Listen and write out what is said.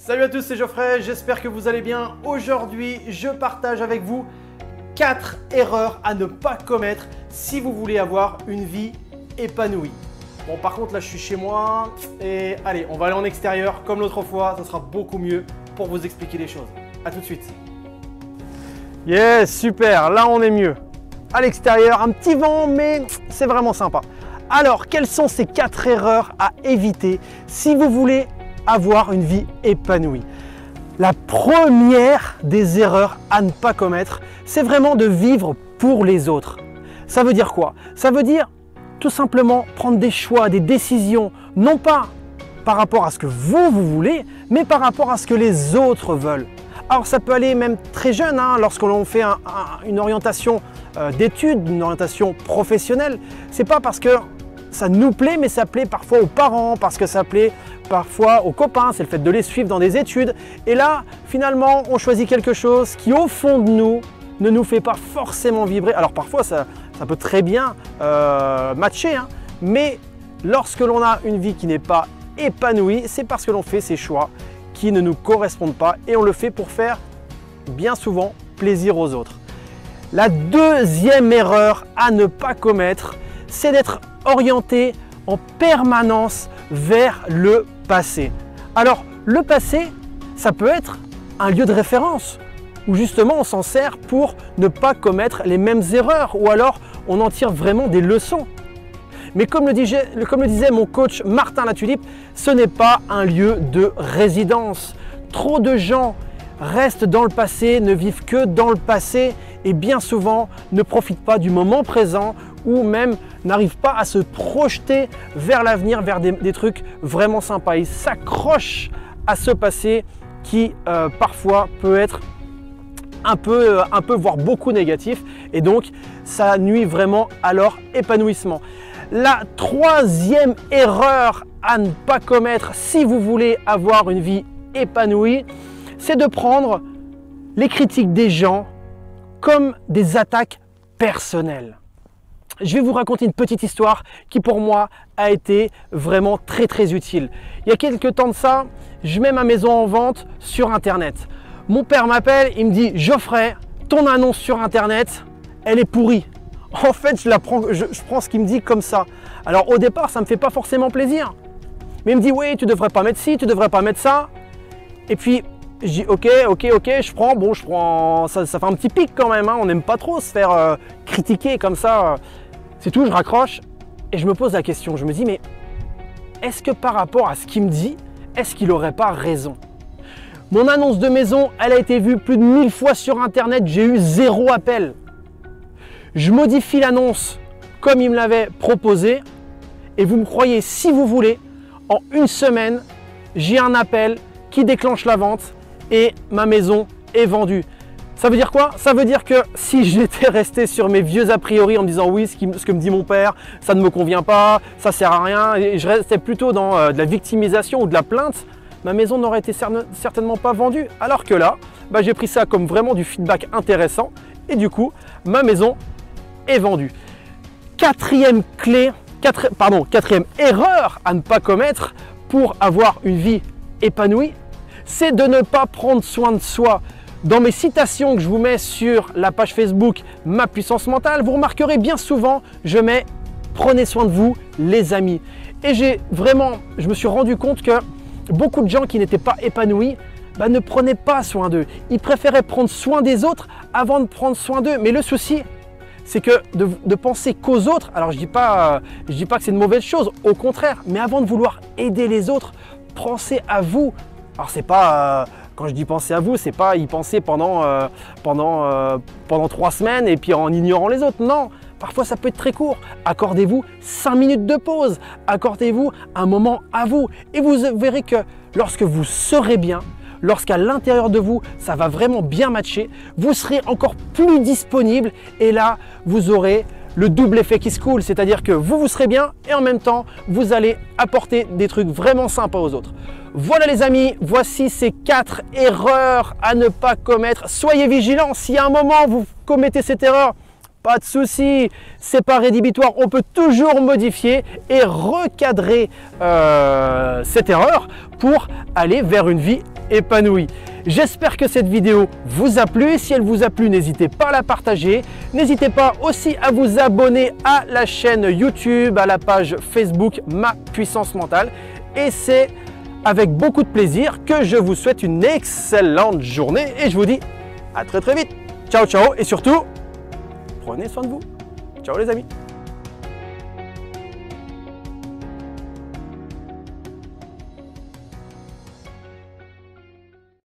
Salut à tous, c'est Geoffrey, j'espère que vous allez bien. Aujourd'hui, je partage avec vous 4 erreurs à ne pas commettre si vous voulez avoir une vie épanouie. Bon, par contre, là, je suis chez moi et allez, on va aller en extérieur comme l'autre fois, ça sera beaucoup mieux pour vous expliquer les choses. A tout de suite. Yes, super, là on est mieux. À l'extérieur, un petit vent, mais c'est vraiment sympa. Alors, quelles sont ces 4 erreurs à éviter si vous voulez avoir une vie épanouie? La première des erreurs à ne pas commettre, c'est vraiment de vivre pour les autres. Ça veut dire quoi? Ça veut dire tout simplement prendre des choix, des décisions, non pas par rapport à ce que vous voulez, mais par rapport à ce que les autres veulent. Alors ça peut aller même très jeune, lorsque l'on fait une orientation d'études, une orientation professionnelle. C'est pas parce que ça nous plaît, mais ça plaît parfois aux parents, parce que ça plaît parfois aux copains, c'est le fait de les suivre dans des études. Et là, finalement, on choisit quelque chose qui, au fond de nous, ne nous fait pas forcément vibrer. Alors parfois, ça peut très bien matcher, mais lorsque l'on a une vie qui n'est pas épanouie, c'est parce que l'on fait ces choix qui ne nous correspondent pas et on le fait pour faire bien souvent plaisir aux autres. La deuxième erreur à ne pas commettre, c'est d'être orienté en permanence vers le passé. Alors, le passé, ça peut être un lieu de référence où justement on s'en sert pour ne pas commettre les mêmes erreurs ou alors on en tire vraiment des leçons. Mais comme le disait mon coach Martin Latulippe, ce n'est pas un lieu de résidence. Trop de gens restent dans le passé, ne vivent que dans le passé et bien souvent ne profitent pas du moment présent ou même n'arrivent pas à se projeter vers l'avenir, vers des trucs vraiment sympas. Ils s'accrochent à ce passé qui parfois peut être un peu, voire beaucoup négatif et donc ça nuit vraiment à leur épanouissement. La troisième erreur à ne pas commettre si vous voulez avoir une vie épanouie, c'est de prendre les critiques des gens comme des attaques personnelles. Je vais vous raconter une petite histoire qui pour moi a été vraiment très utile. Il y a quelques temps de ça, je mets ma maison en vente sur internet. Mon père m'appelle, il me dit « Geoffrey, ton annonce sur internet, elle est pourrie ». En fait, je prends ce qu'il me dit comme ça. Alors au départ, ça ne me fait pas forcément plaisir. Mais il me dit « Oui, tu ne devrais pas mettre ci, tu ne devrais pas mettre ça ». Et puis, je dis « Ok, je prends, ça fait un petit pic quand même. On n'aime pas trop se faire critiquer comme ça. C'est tout, je raccroche et je me pose la question. Je me dis « Mais est-ce que par rapport à ce qu'il me dit, est-ce qu'il n'aurait pas raison ?» Mon annonce de maison, elle a été vue plus de 1000 fois sur internet. J'ai eu 0 appel. Je modifie l'annonce comme il me l'avait proposé et vous me croyez si vous voulez, en une semaine, j'ai un appel qui déclenche la vente et ma maison est vendue. Ça veut dire quoi? Ça veut dire que si j'étais resté sur mes vieux a priori en me disant oui, ce que me dit mon père, ça ne me convient pas, ça sert à rien, et je restais plutôt dans de la victimisation ou de la plainte, ma maison n'aurait été certainement pas vendue. Alors que là, j'ai pris ça comme vraiment du feedback intéressant et du coup, ma maison est vendue. Quatrième erreur à ne pas commettre pour avoir une vie épanouie, c'est de ne pas prendre soin de soi. Dans mes citations que je vous mets sur la page Facebook Ma Puissance Mentale, vous remarquerez bien souvent, je mets « Prenez soin de vous, les amis ». Et je me suis rendu compte que beaucoup de gens qui n'étaient pas épanouis ne prenaient pas soin d'eux. Ils préféraient prendre soin des autres avant de prendre soin d'eux. Mais le souci, c'est que de penser qu'aux autres, alors je dis pas que c'est une mauvaise chose, au contraire, mais avant de vouloir aider les autres, pensez à vous. Alors c'est pas, quand je dis penser à vous, c'est pas y penser pendant 3 semaines et puis en ignorant les autres, non. Parfois ça peut être très court, accordez-vous 5 minutes de pause, accordez-vous un moment à vous et vous verrez que lorsque vous serez bien, lorsqu'à l'intérieur de vous, ça va vraiment bien matcher, vous serez encore plus disponible et là, vous aurez le double effet qui se coule, c'est-à-dire que vous serez bien et en même temps, vous allez apporter des trucs vraiment sympas aux autres. Voilà les amis, voici ces 4 erreurs à ne pas commettre. Soyez vigilants, si à un moment vous commettez cette erreur, pas de souci, c'est pas rédhibitoire, on peut toujours modifier et recadrer cette erreur pour aller vers une vie épanouie. J'espère que cette vidéo vous a plu. Si elle vous a plu, n'hésitez pas à la partager. N'hésitez pas aussi à vous abonner à la chaîne YouTube, à la page Facebook Ma Puissance Mentale. Et c'est avec beaucoup de plaisir que je vous souhaite une excellente journée et je vous dis à très vite. Ciao, ciao et surtout, prenez soin de vous. Ciao les amis.